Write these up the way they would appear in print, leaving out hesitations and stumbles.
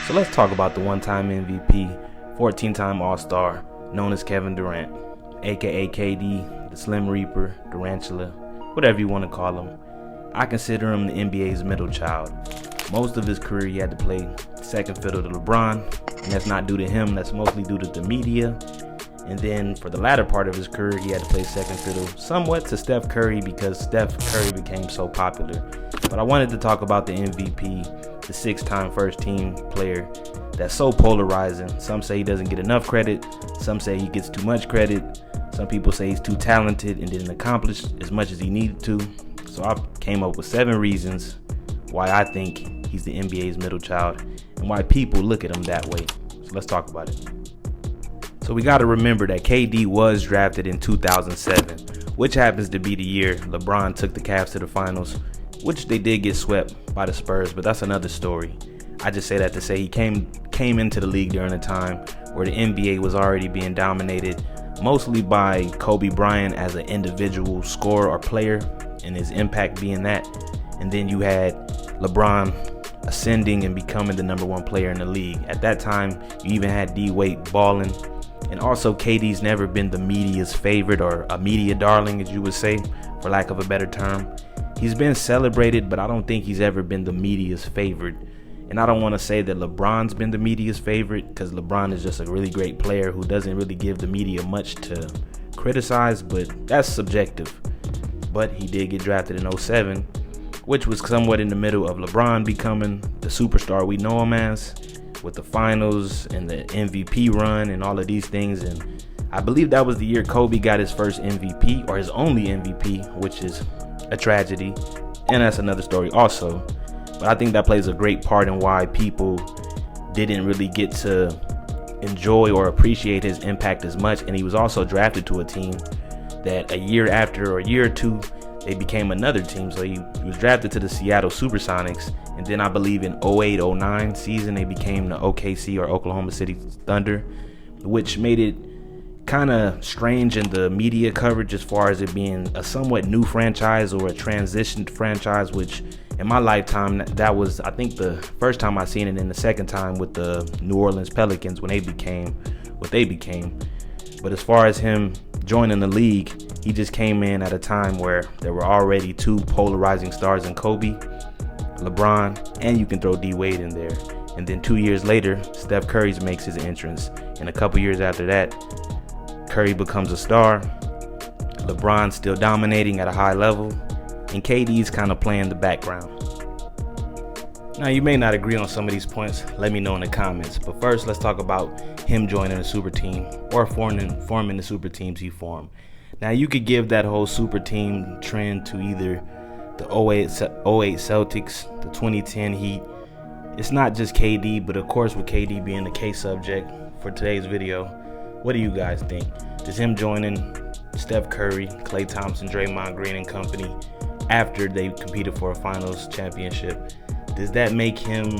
So let's talk about the one-time MVP, 14-time All-Star, known as Kevin Durant, aka KD, the Slim Reaper, Durantula, whatever you want to call him. I consider him the NBA's middle child. Most of his career he had to play second fiddle to LeBron, and that's not due to him, that's mostly due to the media. And then for the latter part of his career, he had to play second fiddle somewhat to Steph Curry because Steph Curry became so popular. But I wanted to talk about the MVP, the 6-time first team player that's so polarizing. Some say he doesn't get enough credit. Some say he gets too much credit. Some people say he's too talented and didn't accomplish as much as he needed to. So I came up with 7 reasons why I think he's the NBA's middle child and why people look at him that way. So let's talk about it. So we got to remember that KD was drafted in 2007, which happens to be the year LeBron took the Cavs to the finals, which they did get swept by the Spurs, but that's another story. I just say that to say he came into the league during a time where the NBA was already being dominated mostly by Kobe Bryant as an individual scorer or player and his impact being that. And then you had LeBron ascending and becoming the number 1 player in the league. At that time, you even had D-Wade balling. And also, KD's never been the media's favorite or a media darling, as you would say, for lack of a better term. He's been celebrated, but I don't think he's ever been the media's favorite. And I don't want to say that LeBron's been the media's favorite, because LeBron is just a really great player who doesn't really give the media much to criticize, but that's subjective. But he did get drafted in 07, which was somewhat in the middle of LeBron becoming the superstar we know him as, with the finals and the MVP run and all of these things. And I believe that was the year Kobe got his first MVP, or his only MVP, which is a tragedy, and that's another story also. But I think that plays a great part in why people didn't really get to enjoy or appreciate his impact as much. And he was also drafted to a team that a year after, or a year or two, they became another team. So he was drafted to the Seattle Supersonics, and then I believe in 08-09 season they became the OKC, or Oklahoma City Thunder, which made it kind of strange in the media coverage as far as it being a somewhat new franchise or a transitioned franchise, which in my lifetime, that was, I think, the first time I seen it, and the second time with the New Orleans Pelicans when they became what they became. But as far as him joining the league, he just came in at a time where there were already 2 polarizing stars in Kobe, LeBron, and you can throw D-Wade in there. And then 2 years later, Steph Curry makes his entrance. And a couple years after that, Curry becomes a star. LeBron's still dominating at a high level, and KD's kind of playing the background. Now, you may not agree on some of these points. Let me know in the comments. But first, let's talk about him joining a super team, or forming the super teams he formed. Now, you could give that whole super team trend to either the 08 Celtics, the 2010 Heat. It's not just KD, but of course with KD being the case subject for today's video, what do you guys think? Does him joining Steph Curry, Klay Thompson, Draymond Green and company after they competed for a finals championship, does that make him,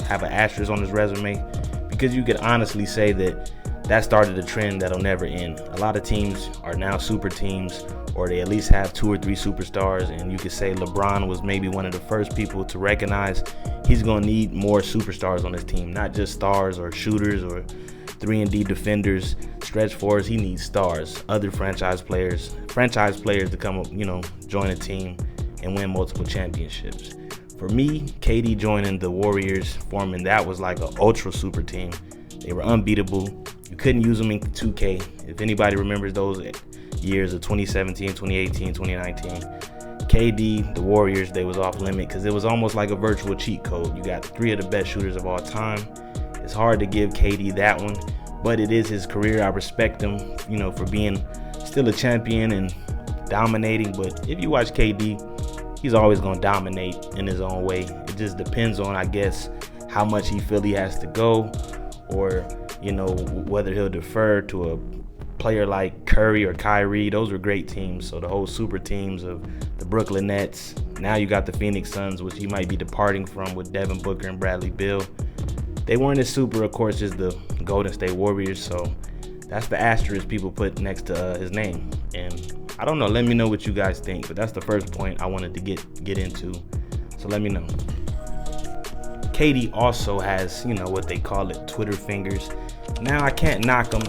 have an asterisk on his resume? Because you could honestly say that started a trend that'll never end. A lot of teams are now super teams, or they at least have 2 or 3 superstars, and you could say LeBron was maybe one of the first people to recognize he's going to need more superstars on his team, not just stars or shooters or 3-and-D defenders, stretch fours. He needs stars, other franchise players to come, join a team and win multiple championships. For me, KD joining the Warriors, forming that was like an ultra super team. They were unbeatable. You couldn't use them in 2K. If anybody remembers those years of 2017, 2018, 2019, KD, the Warriors, they was off limit because it was almost like a virtual cheat code. You got 3 of the best shooters of all time. It's hard to give KD that one, but it is his career. I respect him, for being still a champion and dominating. But if you watch KD, he's always going to dominate in his own way. It just depends on, I guess, how much he feel he has to go, or, whether he'll defer to a player like Curry or Kyrie. Those were great teams. So the whole super teams of the Brooklyn Nets. Now you got the Phoenix Suns, which he might be departing from with Devin Booker and Bradley Beal. They weren't as super, of course, as the Golden State Warriors. So that's the asterisk people put next to his name. And I don't know, let me know what you guys think, but that's the first point I wanted to get into. So let me know. KD also has, what they call it, Twitter fingers. Now, I can't knock him.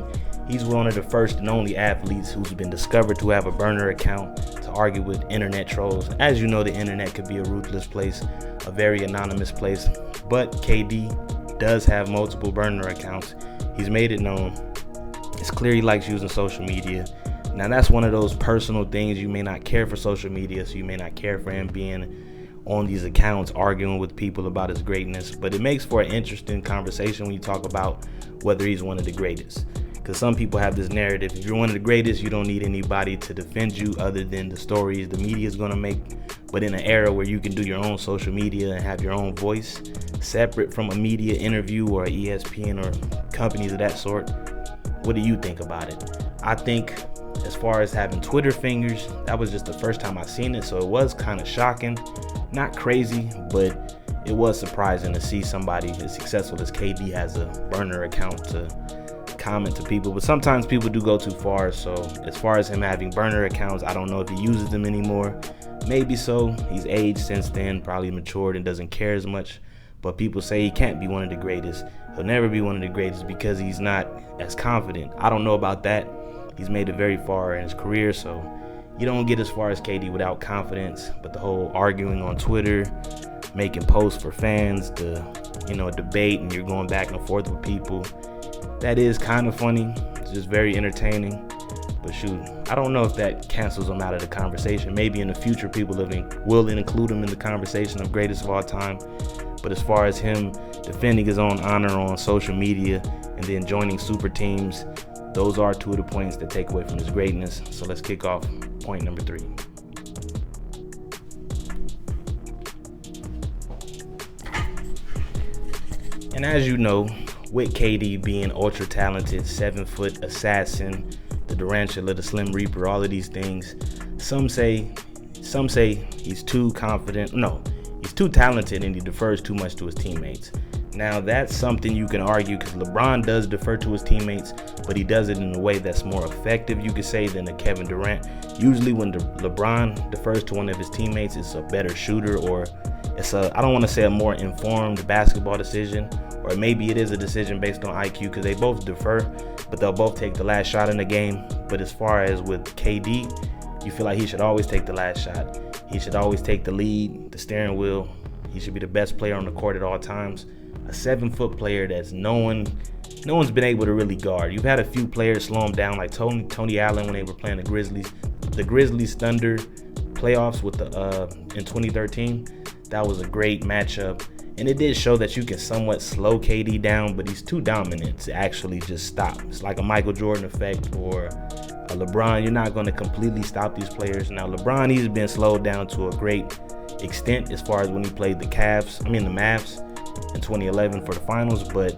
He's one of the first and only athletes who's been discovered to have a burner account to argue with internet trolls. As you know, the internet could be a ruthless place, a very anonymous place, but KD does have multiple burner accounts. He's made it known. It's clear he likes using social media. Now, that's one of those personal things. You may not care for social media, so you may not care for him being on these accounts arguing with people about his greatness, but it makes for an interesting conversation when you talk about whether he's one of the greatest. Because some people have this narrative, if you're one of the greatest, you don't need anybody to defend you other than the stories the media is going to make. But in an era where you can do your own social media and have your own voice separate from a media interview or ESPN or companies of that sort, what do you think about it? I think as far as having Twitter fingers, that was just the first time I seen it, so it was kind of shocking. Not crazy, but it was surprising to see somebody as successful as KD has a burner account to comment to people. But sometimes people do go too far, so as far as him having burner accounts, I don't know if he uses them anymore. Maybe so. He's aged since then, probably matured and doesn't care as much. But people say he can't be one of the greatest. He'll never be one of the greatest because he's not as confident. I don't know about that. He's made it very far in his career, so you don't get as far as KD without confidence. But the whole arguing on Twitter, making posts for fans, the debate, and you're going back and forth with people, that is kind of funny. It's just very entertaining. But shoot, I don't know if that cancels him out of the conversation. Maybe in the future people will include him in the conversation of greatest of all time. But as far as him defending his own honor on social media and then joining super teams, those are two of the points that take away from his greatness. So let's kick off point number 3. And as you know, with KD being ultra talented, 7-foot assassin, the Durant, the Slim Reaper, all of these things, some say he's too confident. No, he's too talented and he defers too much to his teammates. Now, that's something you can argue because LeBron does defer to his teammates, but he does it in a way that's more effective, you could say, than a Kevin Durant. Usually when LeBron defers to one of his teammates, it's a better shooter, or I don't want to say a more informed basketball decision, or maybe it is a decision based on IQ because they both defer, but they'll both take the last shot in the game. But as far as with KD, you feel like he should always take the last shot. He should always take the lead, the steering wheel. He should be the best player on the court at all times. A 7-foot player that's no one's been able to really guard. You've had a few players slow him down, like Tony Allen when they were playing the Grizzlies. The Grizzlies Thunder playoffs with in 2013. That was a great matchup. And it did show that you can somewhat slow KD down, but he's too dominant to actually just stop. It's like a Michael Jordan effect or a LeBron. You're not going to completely stop these players. Now, LeBron, he's been slowed down to a great extent as far as when he played the Mavs in 2011 for the finals. But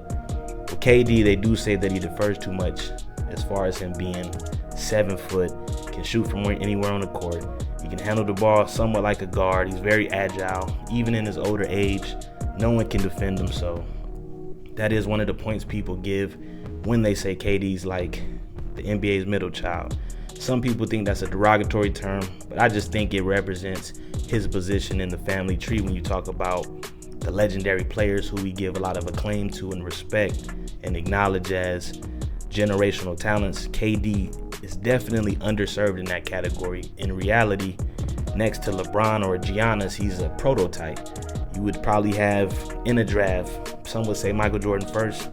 with KD, they do say that he defers too much as far as him being 7 foot, can shoot from anywhere on the court. He can handle the ball somewhat like a guard. He's very agile, even in his older age. No one can defend him, so that is one of the points people give when they say KD's like the NBA's middle child. Some people think that's a derogatory term, but I just think it represents his position in the family tree when you talk about the legendary players who we give a lot of acclaim to and respect and acknowledge as generational talents. KD is definitely underserved in that category. In reality, next to LeBron or Giannis, he's a prototype. You would probably have in a draft, some would say Michael Jordan first,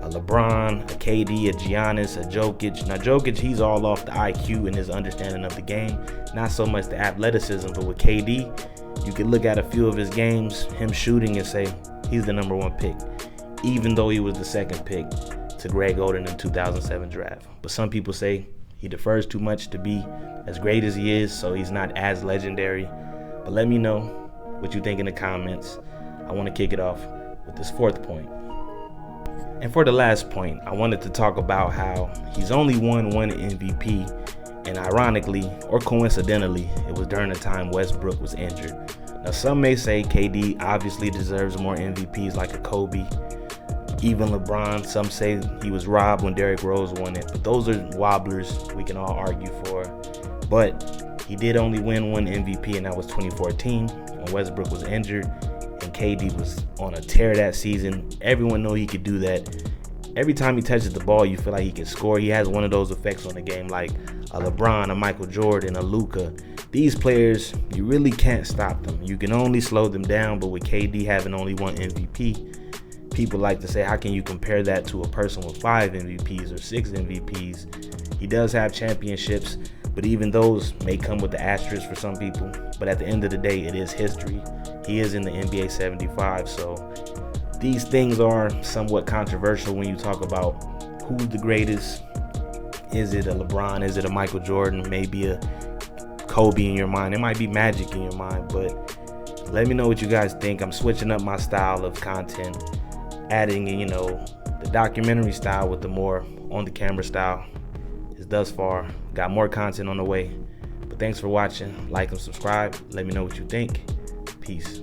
a LeBron, a KD, a Giannis, a Jokic. Now Jokic, he's all off the IQ and his understanding of the game, not so much the athleticism. But with KD, you could look at a few of his games, him shooting, and say he's the number 1 pick, even though he was the 2nd pick to Greg Oden in the 2007 draft. But some people say he defers too much to be as great as he is, so he's not as legendary. But let me know what you think in the comments. I want to kick it off with this 4th point. And for the last point, I wanted to talk about how he's only won 1 MVP, and ironically or coincidentally, it was during the time Westbrook was injured. Now, some may say KD obviously deserves more MVPs like a Kobe, even LeBron. Some say he was robbed when Derrick Rose won it, but those are wobblers we can all argue for. But he did only win 1 MVP, and that was 2014 when Westbrook was injured. And KD was on a tear that season. Everyone know he could do that. Every time he touches the ball, you feel like he can score. He has one of those effects on the game like a LeBron, a Michael Jordan, a Luka. These players, you really can't stop them. You can only slow them down, but with KD having only one MVP, people like to say, how can you compare that to a person with 5 MVPs or 6 MVPs? He does have championships, but even those may come with the asterisk for some people. But at the end of the day, it is history. He is in the NBA 75, so these things are somewhat controversial when you talk about who's the greatest. Is it a LeBron? Is it a Michael Jordan? Maybe a Kobe in your mind. It might be Magic in your mind, but let me know what you guys think. I'm switching up my style of content, adding, the documentary style with the more on the camera style. It's thus far. Got more content on the way. But thanks for watching. Like and subscribe. Let me know what you think. Peace.